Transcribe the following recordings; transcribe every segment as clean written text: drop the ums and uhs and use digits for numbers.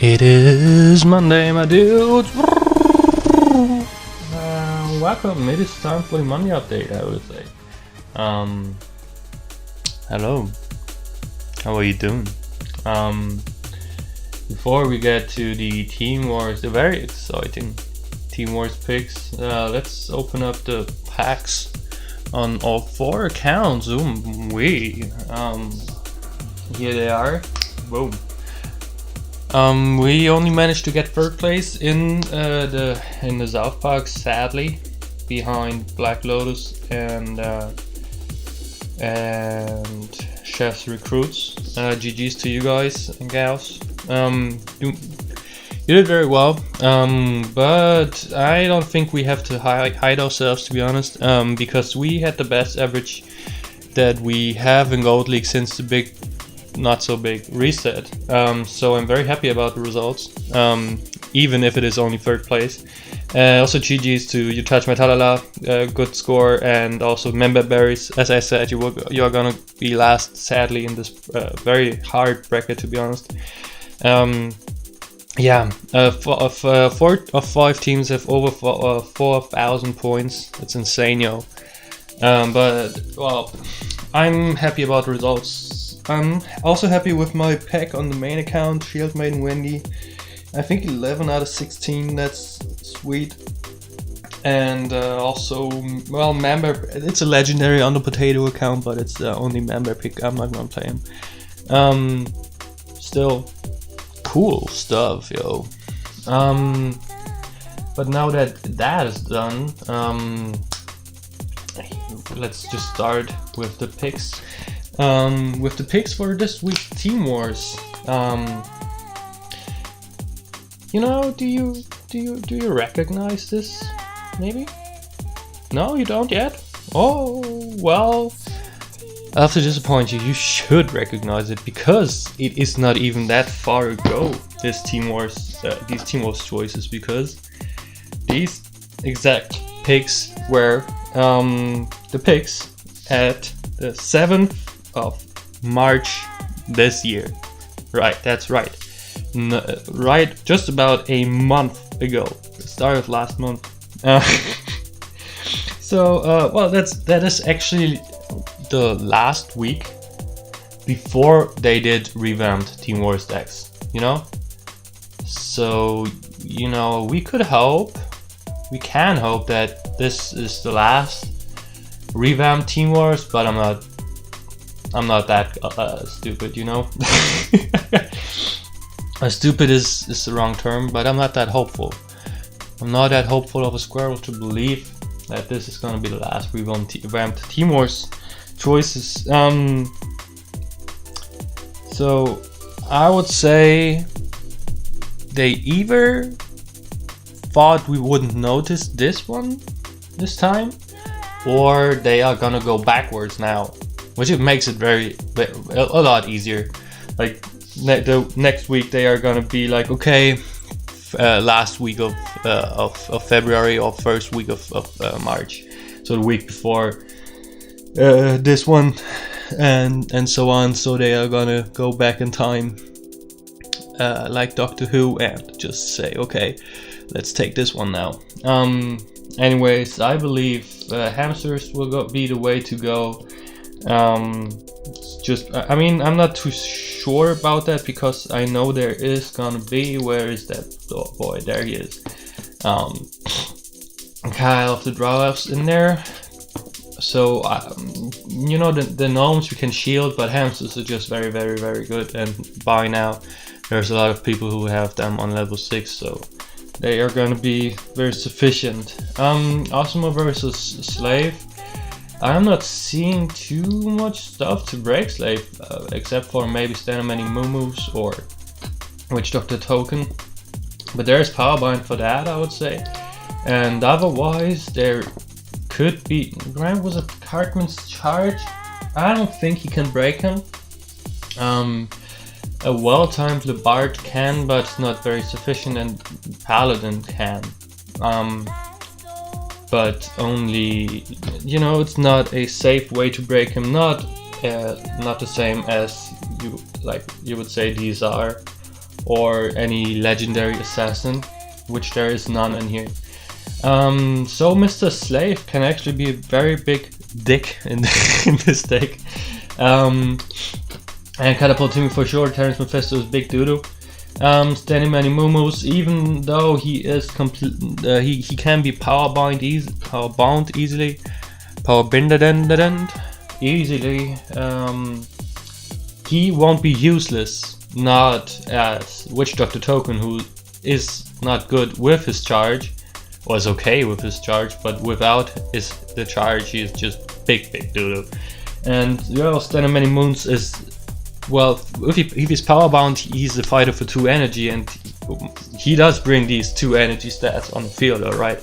It is Monday, my dudes. Welcome. It is time for the Monday update, I would say. Hello. How are you doing? Before we get to the Team Wars, the very exciting Team Wars picks, let's open up the packs on all 4 accounts. Here they are. Boom. We only managed to get 3rd place in the South Park, sadly, behind Black Lotus and Chef's Recruits. GG's to you guys and gals. You did very well, but I don't think we have to hide ourselves, to be honest, because we had the best average that we have in Gold League since the big, not so big reset. So I'm very happy about the results, even if it is only 3rd place. Also GG's to You Touch My Talala, good score, and also Member Berries. As I said, you are gonna be last, sadly, in this very hard bracket, to be honest. 4 of 5 teams have over 4,000 points. It's insane, yo. But well, I'm happy about the results. I'm also happy with my pack on the main account, Shield Maiden Wendy. I think 11 out of 16, that's sweet. And also, well, member, it's a legendary on the potato account, but it's the only member pick. I'm not gonna play him. Still cool stuff, yo. But now that that is done, let's just start with the picks. With the picks for this week's Team Wars. You know, do you recognize this? Maybe? No, you don't yet? Oh, well, I have to disappoint you. You should recognize it because it is not even that far ago. These Team Wars choices, because these exact picks were the picks at the 7th of March this year. Right, that's right. Right, just about a month ago. The start of last month. Well, that is actually the last week before they did Revamped Team Wars decks, you know? So, you know, we can hope that this is the last Revamped Team Wars, but I'm not that stupid, you know? Stupid is the wrong term, but I'm not that hopeful. I'm not that hopeful of a squirrel to believe that this is gonna be the last Revamped Team Wars choices. So I would say they either thought we wouldn't notice this time, or they are gonna go backwards now, which it makes it a lot easier. Like the next week they are gonna be like, okay, last week of February or first week of March, so the week before this one, and so on. So they are gonna go back in time, like Doctor Who, and just say, okay, let's take this one now. Anyways, I believe hamsters will be the way to go. I mean, I'm not too sure about that because I know there is gonna be, where is that boy? There he is. Kyle of the Draw Elves in there. So, you know, the gnomes you can shield, but hamsters are just very, very, very good. And by now, there's a lot of people who have them on level 6, so they are gonna be very sufficient. Osmo versus Slave. I'm not seeing too much stuff to break Slave, except for maybe Stand Many Moo-Moos or Witch Doctor Token. But there's Powerbind for that, I would say. And otherwise, there could be... Grant was a Cartman's Charge. I don't think he can break him. A well-timed Lebard can, but not very sufficient, and Paladin can. But only, you know, it's not a safe way to break him. Not the same as you would say these are, or any legendary assassin, which there is none in here. So Mr. Slave can actually be a very big dick in this deck. And Catapult Timmy for sure. Terrence Mephisto is big doodoo. Standing Many Moo-Moos, even though he is he can be power bound easily, easily. He won't be useless, not as Witch Doctor Token, who is not good with his charge, was okay with his charge, but without the charge, he is just big doodoo. And Standing Many Moons is, well, if he's power bound, he's a fighter for 2 energy, and he does bring these 2 energy stats on the field, alright.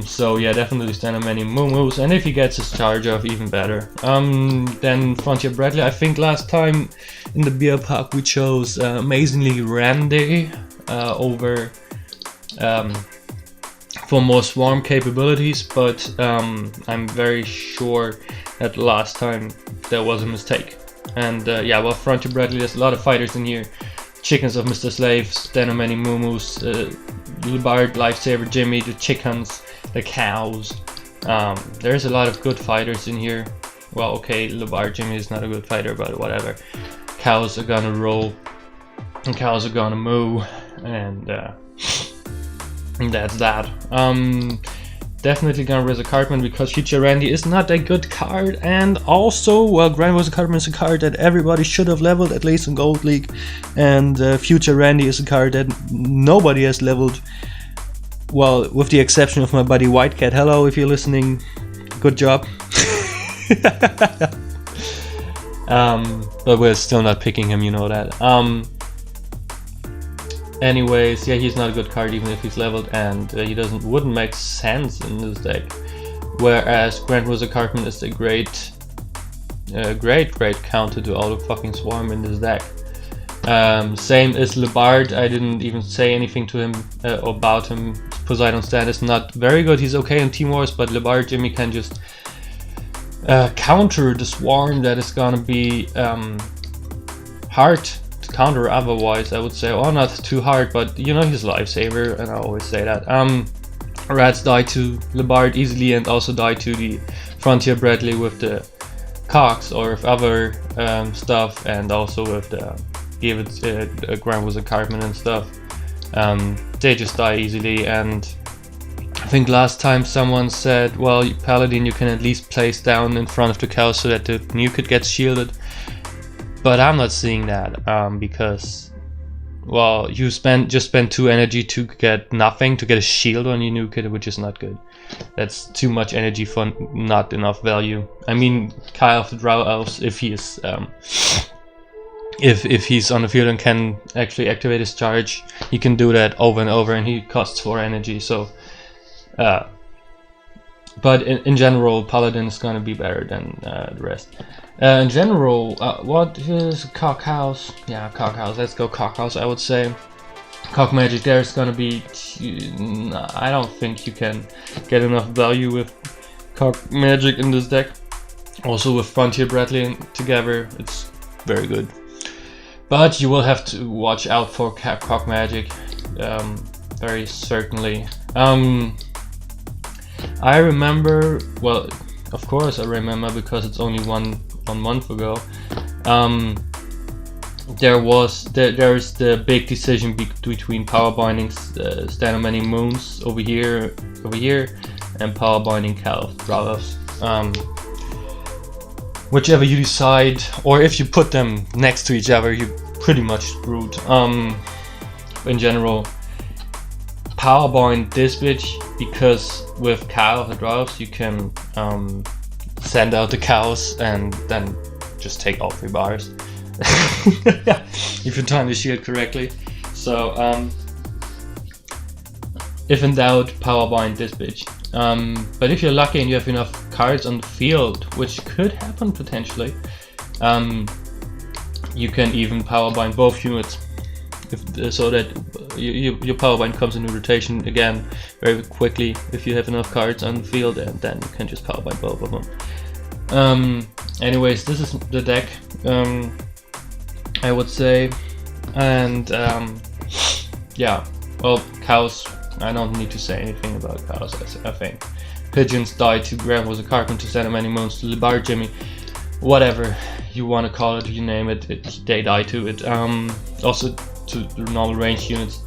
So yeah, definitely Standing Many Moo-Moos, and if he gets his charge off, even better. Then Frontier Bradley. I think last time in the beer park we chose Amazingly Randy over for more swarm capabilities, but I'm very sure that last time there was a mistake. And yeah, well, Frontier Bradley, there's a lot of fighters in here. Chickens of Mr. Slave, Standing Many Moo-Moos, Lebard, Lifesaver Jimmy, the chickens, the cows. There's a lot of good fighters in here. Well, okay, Lebard Jimmy is not a good fighter, but whatever. Cows are gonna roll, and cows are gonna moo, and that's that. Definitely gonna raise a Cartman because Future Randy is not a good card, and also, well, Grand Wizard Cartman is a card that everybody should have leveled, at least in Gold League, and Future Randy is a card that nobody has leveled, well, with the exception of my buddy White Cat. Hello, if you're listening, good job. But we're still not picking him, you know that. Anyways, yeah, he's not a good card even if he's leveled, and he wouldn't make sense in this deck. Whereas Grand Wizard Cartman is a great counter to all the fucking swarm in this deck. Same as Lebard. I didn't even say anything to him about him. Poseidon stat is not very good. He's okay in Team Wars, but Lebard Jimmy can just counter the swarm that is gonna be hard to counter otherwise, I would say. Or not too hard, but you know, he's Lifesaver, and I always say that. Rats die to Lebard easily, and also die to the Frontier Bradley with the Cox or with other stuff, and also with the Grand Wizard Cartman and stuff. They just die easily, and I think last time someone said, well, Paladin, you can at least place down in front of the cow so that the nuke gets shielded. But I'm not seeing that, because, well, you just spend 2 energy to get nothing, to get a shield on your nuke, which is not good. That's too much energy for not enough value. I mean, Kai of the Drow Elves, if he is if he's on the field and can actually activate his charge, he can do that over and over, and he costs 4 energy. So, but in general, Paladin is gonna be better than the rest. In general, what is Cockhouse? Yeah, Cockhouse. Let's go Cockhouse, I would say. Cock Magic, there's gonna be... I don't think you can get enough value with Cock Magic in this deck. Also with Frontier Bradley together, it's very good. But you will have to watch out for Cock Magic, very certainly. I remember, well, of course I remember, because it's only one month ago. There is the big decision between power binding Standing Many Moons over here, and power binding Cal Bravos. Whichever you decide, or if you put them next to each other, you're pretty much screwed. In general, power bind this bitch, because with Cow of the Drows you can send out the cows and then just take all 3 bars. If you time the shield correctly. So if in doubt, power bind this bitch. But if you're lucky and you have enough cards on the field, which could happen potentially, you can even power bind both units, so that your power bind comes into rotation again very quickly if you have enough cards on the field, and then you can just power bind both of them. Anyways, this is the deck. I would say And yeah, well, cows, I don't need to say anything about cows, I think. Pigeons died to Graham was a carpenter, sent many moons to the bar Jimmy. Whatever you want to call it, you name it, they died to it. Also to the normal range units.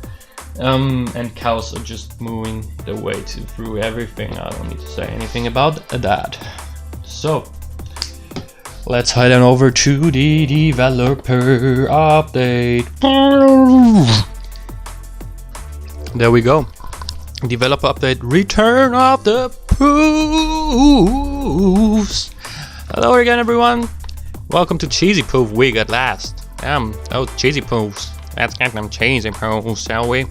And cows are just moving their way through everything. I don't need to say anything about that. So let's head on over to the developer update. There we go. Developer update, return of the Poofs. Hello again, everyone. Welcome to Cheesy Poof Week at last. Oh, Cheesy Poofs. Let's get them Cheesy Poofs, shall we?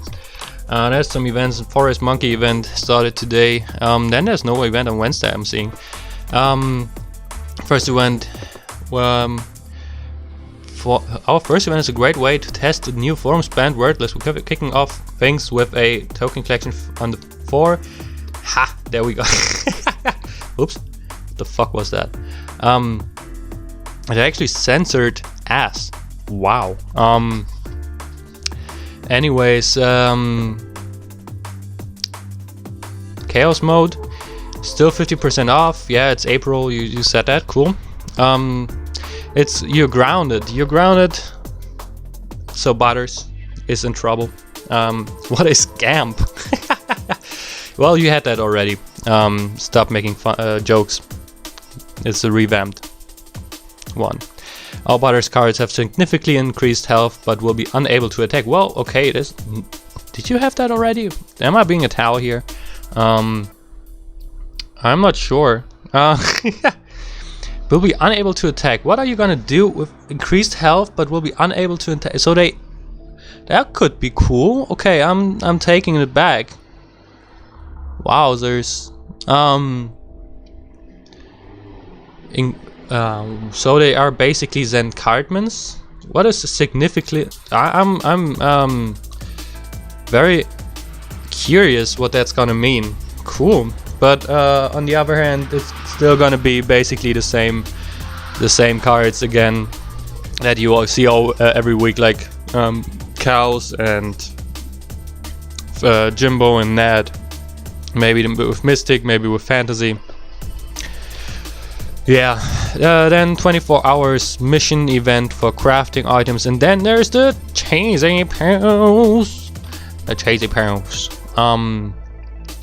There's some events. Forest Monkey event started today. Then there's no event on Wednesday, I'm seeing. First event. For our first event is a great way to test the new forums banned wordless. We're kicking off things with a token collection on the 4. Ha! There we go. Oops. What the fuck was that? It actually censored ass. Wow. Anyways, chaos mode still 50% off. Yeah, it's April. You said that. Cool. It's you're grounded. So Butters is in trouble. What is scamp? Well, you had that already. Stop making fun, jokes. It's a revamped one. All Butters cards have significantly increased health, but will be unable to attack. Well, okay, it is. Did you have that already? Am I being a towel here? I'm not sure. Will be unable to attack. What are you gonna do with increased health, but will be unable to attack? So that could be cool. Okay, I'm taking it back. Wowzers. So they are basically Zen cardmans. What is significantly? I'm very curious what that's gonna mean. Cool, but on the other hand, it's still gonna be basically the same cards again that you all see every week, like cows and Jimbo and Ned. Maybe with Mystic, maybe with Fantasy. Yeah, then 24 hours mission event for crafting items, and then there's the Cheesy Poofs. The Cheesy Poofs.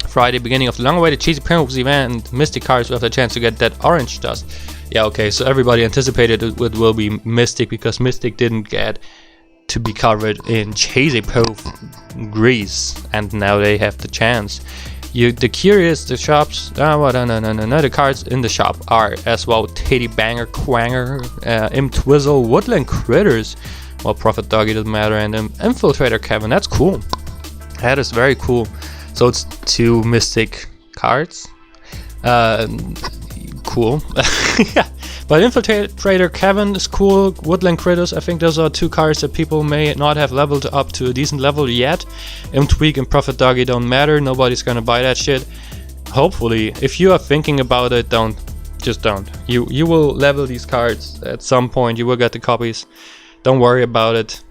Friday, beginning of the long-awaited Cheesy Poofs event. Mystic cards will have the chance to get that orange dust. Yeah, okay, so everybody anticipated it will be Mystic because Mystic didn't get to be covered in Cheesy Poof grease, and now they have the chance. The shops, no, the cards in the shop are S-Wow Tittybang, Quanger, Twizzle, Woodland Critters, well, Prophet Doggy doesn't matter, and Infiltrator Kevin. That's cool. That is very cool. So it's 2 Mystic cards. Cool. Yeah. But Infiltrator Kevin is cool. Woodland Critters, I think those are 2 cards that people may not have leveled up to a decent level yet. Tweak and Prophet Doggy don't matter. Nobody's gonna buy that shit. Hopefully, if you are thinking about it, don't. You will level these cards at some point. You will get the copies. Don't worry about it.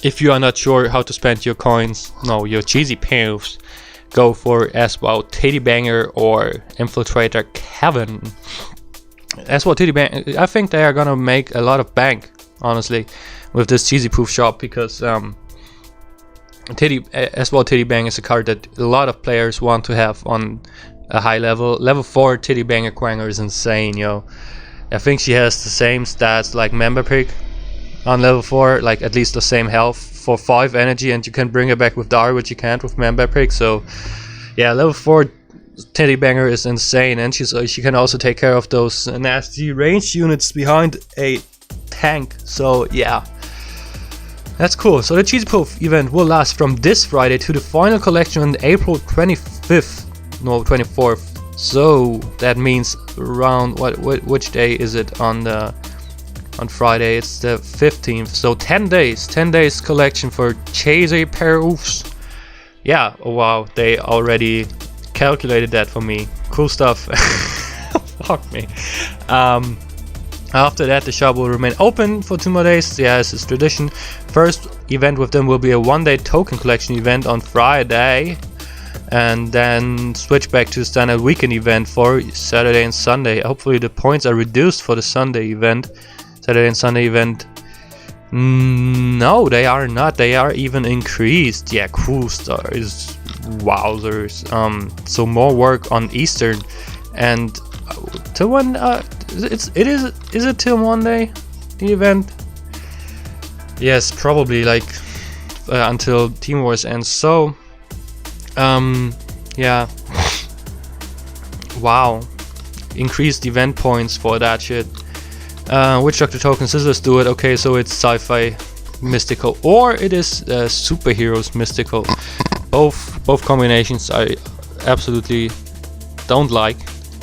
If you are not sure how to spend your coins, no, your Cheesy Poofs, go for S-Wow Tittybanger or Infiltrator Kevin. S-Wow Tittybang, I think they are gonna make a lot of bank, honestly, with this Cheesy Poof shop, because S-Wow Tittybang is a card that a lot of players want to have on a high level. Level 4 Tittybanger Quanger is insane, yo. I think she has the same stats like Member Pig on level 4, like at least the same health for 5 energy, and you can bring her back with Dar, which you can't with Member Pig. So yeah, level 4 Tittybanger is insane, and she can also take care of those nasty range units behind a tank. So yeah, that's cool. So the Cheesy Poof event will last from this Friday to the final collection on April 24th. So that means around which day is it on Friday? It's the 15th. So 10 days collection for Cheesy Poofs. Yeah, oh wow, they already calculated that for me. Cool stuff. Fuck me. After that, the shop will remain open for 2 more days. Yeah, as is tradition. First event with them will be a 1-day token collection event on Friday, and then switch back to the standard weekend event for Saturday and Sunday. Hopefully the points are reduced for the Sunday event. Saturday and Sunday event. No, they are not. They are even increased. Yeah, cool stars. Wowzers. So more work on Eastern, and till when? Is it till Monday, the event? Yes, probably like until Team Wars ends. So, yeah. Wow, increased event points for that shit. Witch Doctor token scissors do it. Okay, so it's sci-fi mystical, or it is superheroes mystical. Both combinations I absolutely don't like.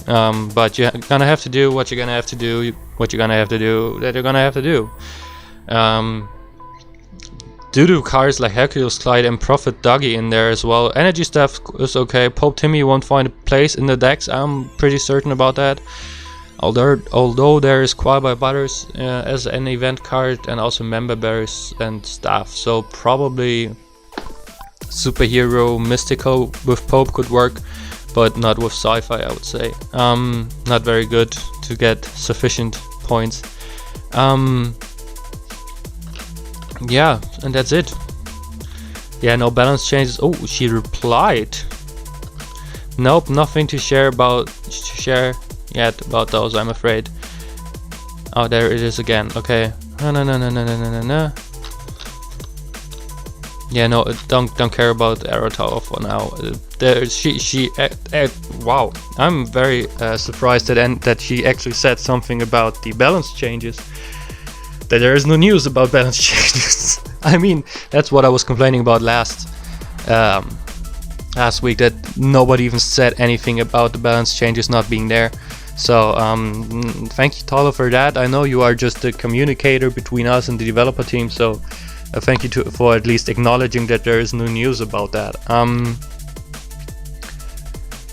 But you're gonna have to do what you're gonna have to do. What you're gonna have to do that you're gonna have to do. Doodoo cards like Hercules Clyde and Prophet Doggy in there as well. Energy stuff is okay. Pope Timmy won't find a place in the decks. I'm pretty certain about that. Although there is Qual by Butters as an event card, and also Member Bears and stuff. So probably superhero mystical with Pope could work, but not with sci-fi, I would say. Not very good to get sufficient points. Yeah, and that's it. Yeah, no balance changes. Oh, she replied. Nope, nothing to share yet about those, I'm afraid. Oh, there it is again. Okay. No. Yeah, no, don't care about Arrow Tower for now. Wow, I'm very surprised that she actually said something about the balance changes. That there is no news about balance changes. I mean, that's what I was complaining about last week, that nobody even said anything about the balance changes not being there. So thank you, Tala, for that. I know you are just the communicator between us and the developer team, so thank you for at least acknowledging that there is no news about that.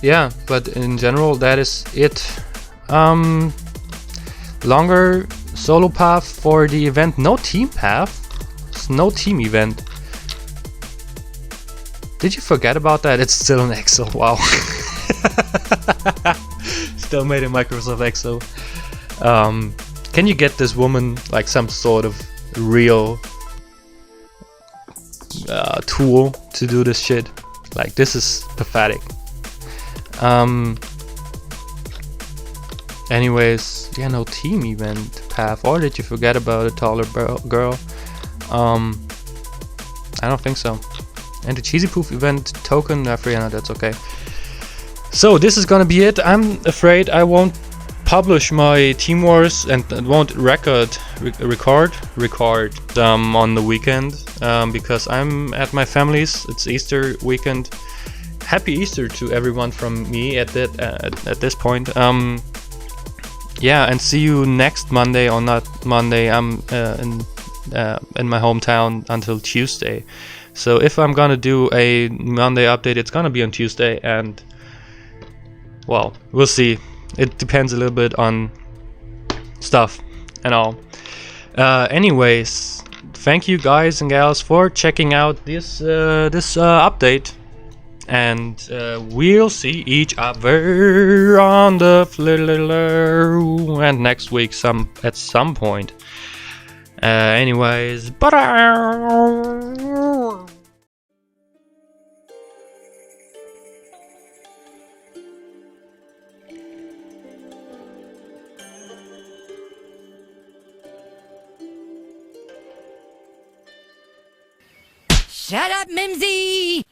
Yeah, but in general, that is it. Longer solo path for the event. No team path. It's no team event. Did you forget about that? It's still in Excel. Wow. Still made in Microsoft Excel. Can you get this woman like some sort of real tool to do this shit? Like, this is pathetic. Anyways, yeah, no team event path. Or did you forget about a taller girl? I don't think so. And the Cheesy Poof event token, Friana, that's okay. So this is gonna be it. I'm afraid I won't publish my Team Wars and won't record on the weekend because I'm at my family's. It's Easter weekend. Happy Easter to everyone from me at this point. Yeah, and see you next Monday, or not Monday. I'm in my hometown until Tuesday. So if I'm gonna do a Monday update, it's gonna be on Tuesday, and well, we'll see. It depends a little bit on stuff and all. Anyways, thank you guys and gals for checking out this update. And we'll see each other on the and next week at some point. Anyways, Shut up, Mimsy!